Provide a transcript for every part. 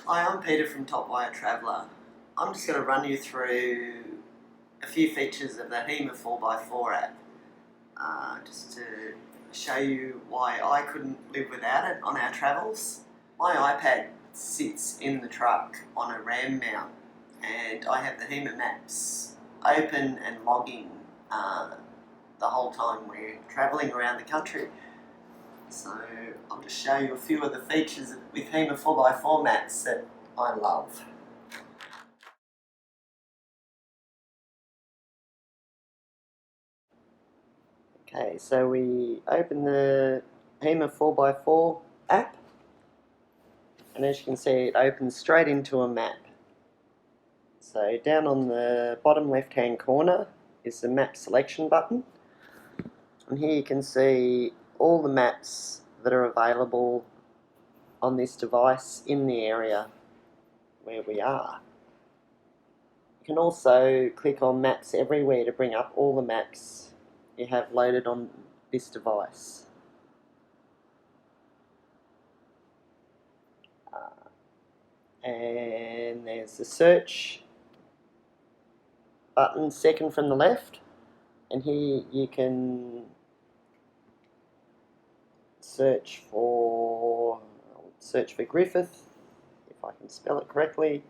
Hi, I'm Peter from Top Wire Traveller. I'm just going to run you through a few features of the Hema 4x4 app, just to show you why I couldn't live without it on our travels. My iPad sits in the truck on a RAM mount, and I have the Hema Maps open and logging the whole time we're travelling around the country. So I'll just show you a few of the features with Hema 4x4 maps that I love. Okay, so we open the Hema 4x4 app, and as you can see, it opens straight into a map. So down on the bottom left hand corner is the map selection button, and here you can see all the maps that are available on this device in the area where we are. You can also click on Maps Everywhere to bring up all the maps you have loaded on this device. And there's the search button second from the left, and here you can search for Griffith, if I can spell it correctly.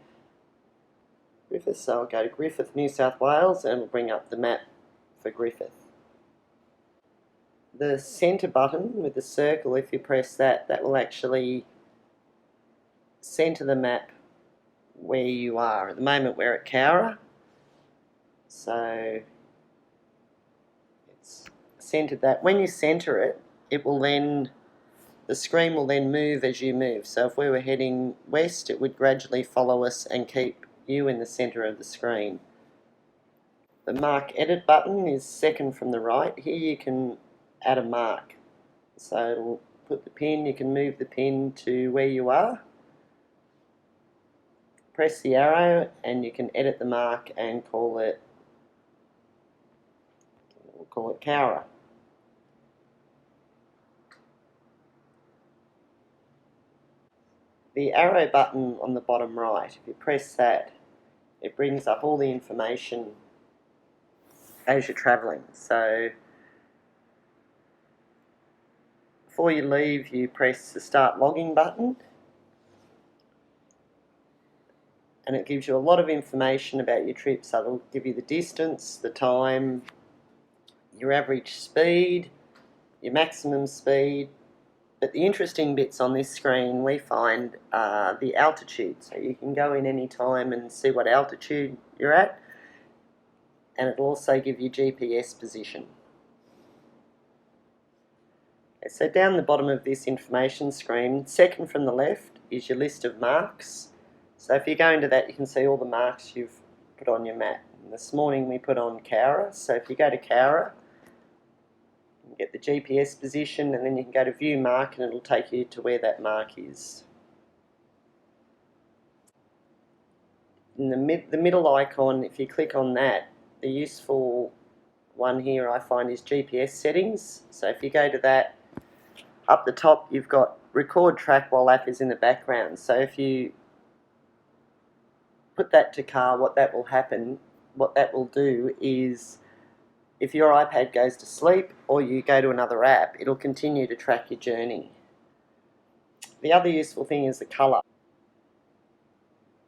Griffith, so I'll go to Griffith, New South Wales, and it'll bring up the map for Griffith. The centre button with the circle, if you press that, that will actually centre the map where you are. At the moment we're at Cowra, so it's centred that. When you centre it, the screen will then move as you move. So if we were heading west, it would gradually follow us and keep you in the centre of the screen. The Mark Edit button is second from the right. Here you can add a mark. So it'll put the pin, you can move the pin to where you are. Press the arrow and you can edit the mark and we'll call it Cowra. The arrow button on the bottom right, if you press that, it brings up all the information as you're travelling. So before you leave, you press the Start Logging button, and it gives you a lot of information about your trip. So it'll give you the distance, the time, your average speed, your maximum speed. But the interesting bits on this screen we find are the altitude. So you can go in any time and see what altitude you're at, and it'll also give you GPS position. Okay, so down the bottom of this information screen, second from the left, is your list of marks. So if you go into that, you can see all the marks you've put on your map. And this morning we put on Cowra, so if you go to Cowra, you get the GPS position, and then you can go to View Mark and it'll take you to where that mark is. In the middle icon, if you click on that, the useful one here I find is GPS settings. So if you go to that, up the top you've got Record Track while app is in the background. So if you put that to car, what that will do is, if your iPad goes to sleep or you go to another app, it'll continue to track your journey. The other useful thing is the colour.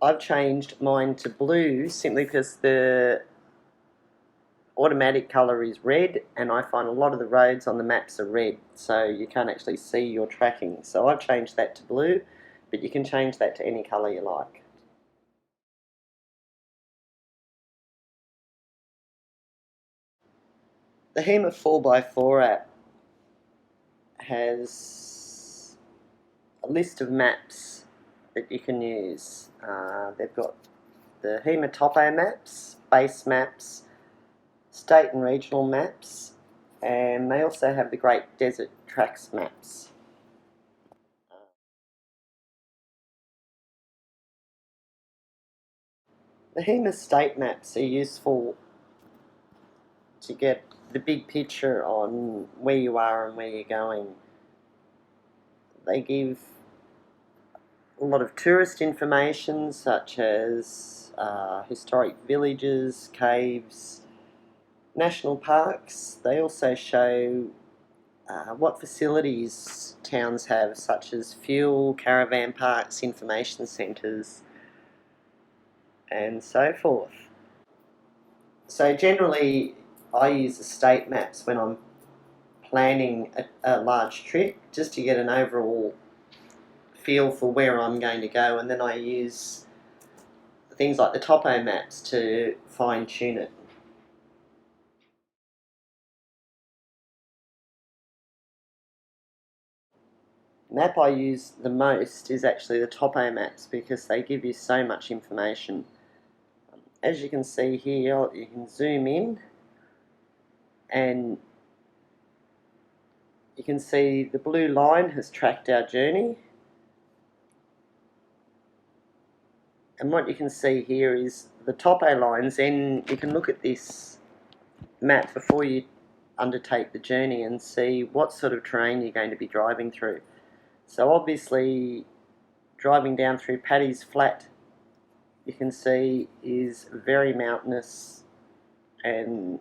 I've changed mine to blue simply because the automatic colour is red, and I find a lot of the roads on the maps are red, so you can't actually see your tracking. So I've changed that to blue, but you can change that to any colour you like. The Hema 4x4 app has a list of maps that you can use. They've got the Hema ATO Maps, base maps, state and regional maps, and they also have the Great Desert Tracks maps. The Hema state maps are useful to get the big picture on where you are and where you're going. They give a lot of tourist information such as historic villages, caves, national parks. They also show what facilities towns have, such as fuel, caravan parks, information centres, and so forth. So generally I use estate maps when I'm planning a large trip, just to get an overall feel for where I'm going to go, and then I use things like the topo maps to fine tune it. The map I use the most is actually the topo maps because they give you so much information. As you can see here, you can zoom in and you can see the blue line has tracked our journey, and what you can see here is the topo lines, and you can look at this map before you undertake the journey and see what sort of terrain you're going to be driving through. So obviously driving down through Paddy's Flat, you can see, is very mountainous and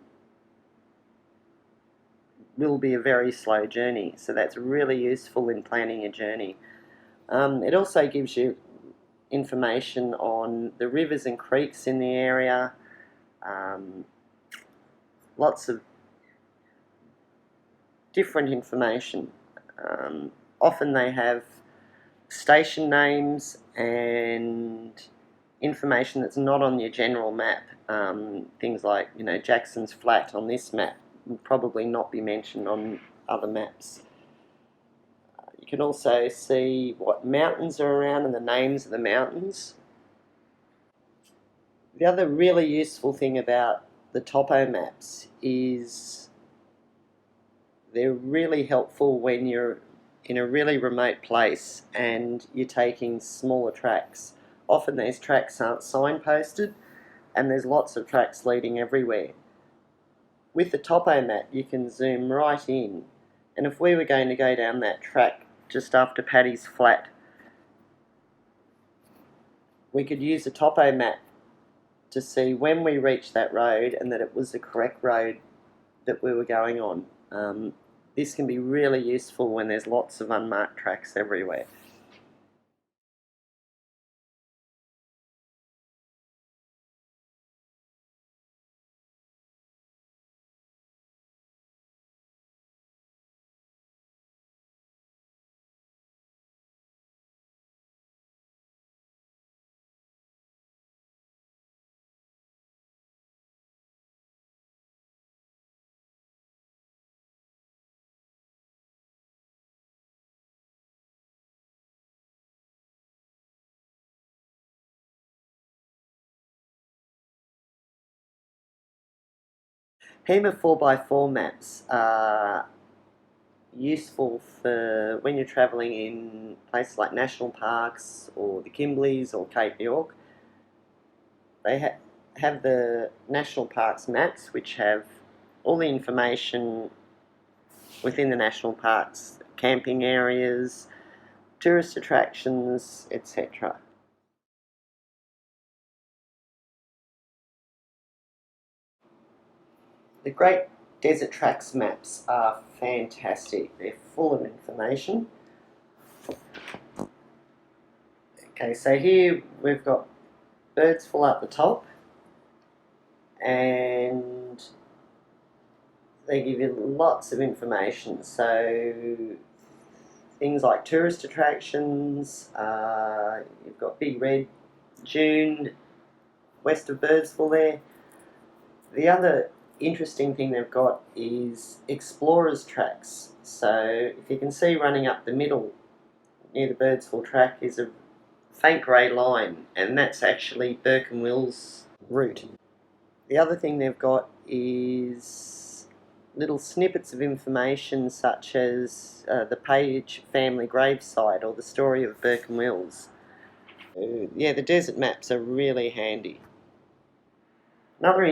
will be a very slow journey, so that's really useful in planning a journey. It also gives you information on the rivers and creeks in the area, lots of different information. Often they have station names and information that's not on your general map. Things like, Jackson's Flat on this map will probably not be mentioned on other maps. You can also see what mountains are around and the names of the mountains. The other really useful thing about the topo maps is they're really helpful when you're in a really remote place and you're taking smaller tracks. Often these tracks aren't signposted and there's lots of tracks leading everywhere. With the topo map you can zoom right in, and if we were going to go down that track just after Paddy's Flat, we could use a topo map to see when we reached that road and that it was the correct road that we were going on. This can be really useful when there's lots of unmarked tracks everywhere. Hema 4x4 maps are useful for when you're travelling in places like national parks or the Kimberleys or Cape York. They have the national parks maps, which have all the information within the national parks, camping areas, tourist attractions, etc. The Great Desert Tracks maps are fantastic. They're full of information. Okay, so here we've got Birdsville up the top, and they give you lots of information. So things like tourist attractions, you've got Big Red Dune west of Birdsville there. The other interesting thing they've got is explorers tracks. So if you can see, running up the middle near the Birdsville track is a faint grey line, and that's actually Burke and Will's route. The other thing they've got is little snippets of information such as the Page family gravesite or the story of Burke and Will's. Yeah, the desert maps are really handy. Another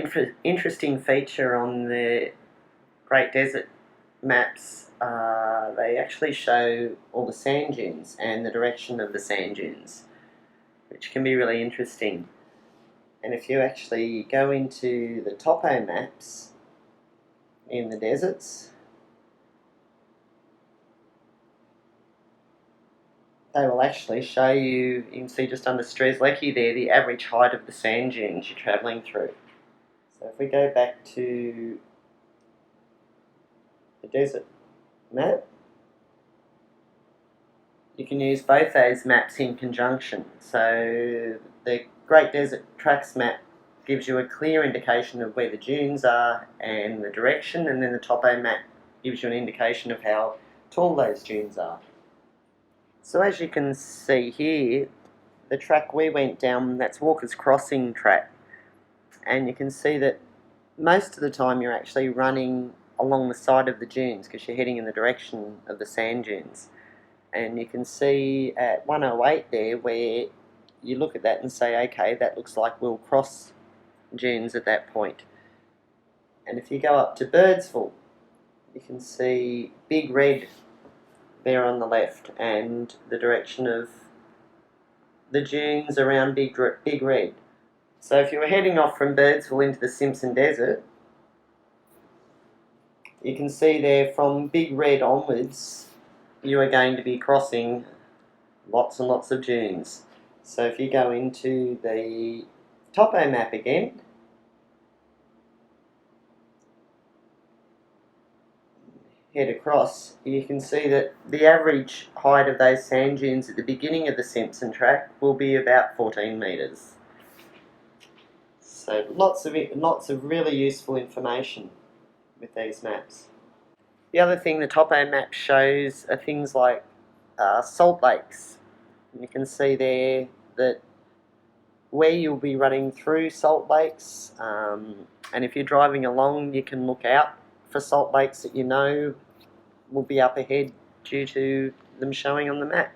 interesting feature on the Great Desert maps, they actually show all the sand dunes and the direction of the sand dunes, which can be really interesting. And if you actually go into the Topo Maps in the deserts, they will actually show you, you can see just under Strzelecki there, the average height of the sand dunes you're travelling through. So if we go back to the desert map, you can use both those maps in conjunction. So the Great Desert Tracks map gives you a clear indication of where the dunes are and the direction, and then the Topo map gives you an indication of how tall those dunes are. So as you can see here, the track we went down, that's Walker's Crossing track, and you can see that most of the time you're actually running along the side of the dunes because you're heading in the direction of the sand dunes. And you can see at 108 there where you look at that and say, okay, that looks like we'll cross dunes at that point. And if you go up to Birdsville, you can see Big Red there on the left and the direction of the dunes around Big Red. So if you were heading off from Birdsville into the Simpson Desert, you can see there from Big Red onwards, you are going to be crossing lots and lots of dunes. So if you go into the Topo map again, head across, you can see that the average height of those sand dunes at the beginning of the Simpson track will be about 14 metres. So lots of really useful information with these maps. The other thing the Topo map shows are things like salt lakes. And you can see there that where you'll be running through salt lakes, and if you're driving along you can look out for salt lakes that you know will be up ahead due to them showing on the map.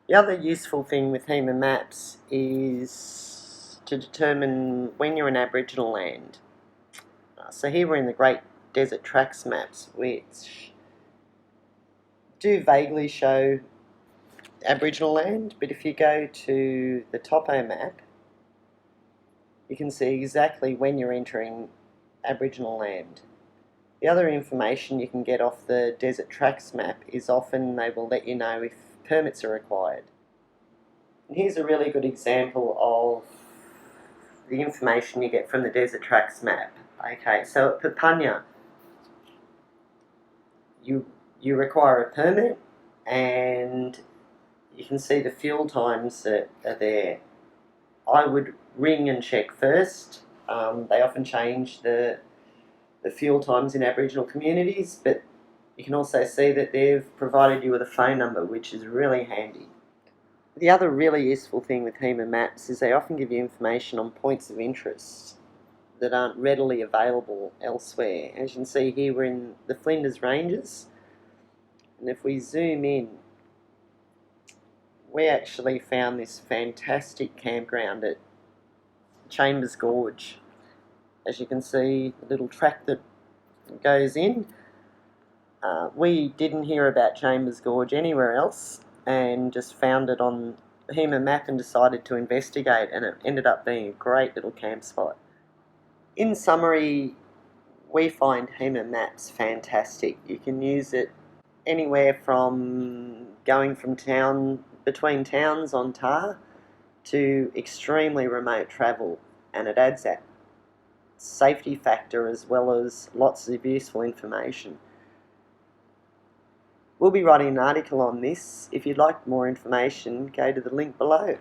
The other useful thing with Hema Maps is to determine when you're in Aboriginal land. So here we're in the Great Desert Tracks maps, which do vaguely show Aboriginal land, but if you go to the Topo map, you can see exactly when you're entering Aboriginal land. The other information you can get off the Desert Tracks map is often they will let you know if permits are required. And here's a really good example of the information you get from the Desert Tracks map. Okay, so at Papunya, you require a permit, and you can see the fuel times that are there. I would ring and check first. They often change the fuel times in Aboriginal communities, but you can also see that they've provided you with a phone number, which is really handy. The other really useful thing with Hema Maps is they often give you information on points of interest that aren't readily available elsewhere. As you can see here, we're in the Flinders Ranges, and if we zoom in, we actually found this fantastic campground at Chambers Gorge. As you can see, the little track that goes in. We didn't hear about Chambers Gorge anywhere else and just found it on the Hema map and decided to investigate, and it ended up being a great little camp spot. In summary, we find Hema Maps fantastic. You can use it anywhere from going from between towns on tar to extremely remote travel, and it adds that safety factor as well as lots of useful information. We'll be writing an article on this. If you'd like more information, go to the link below.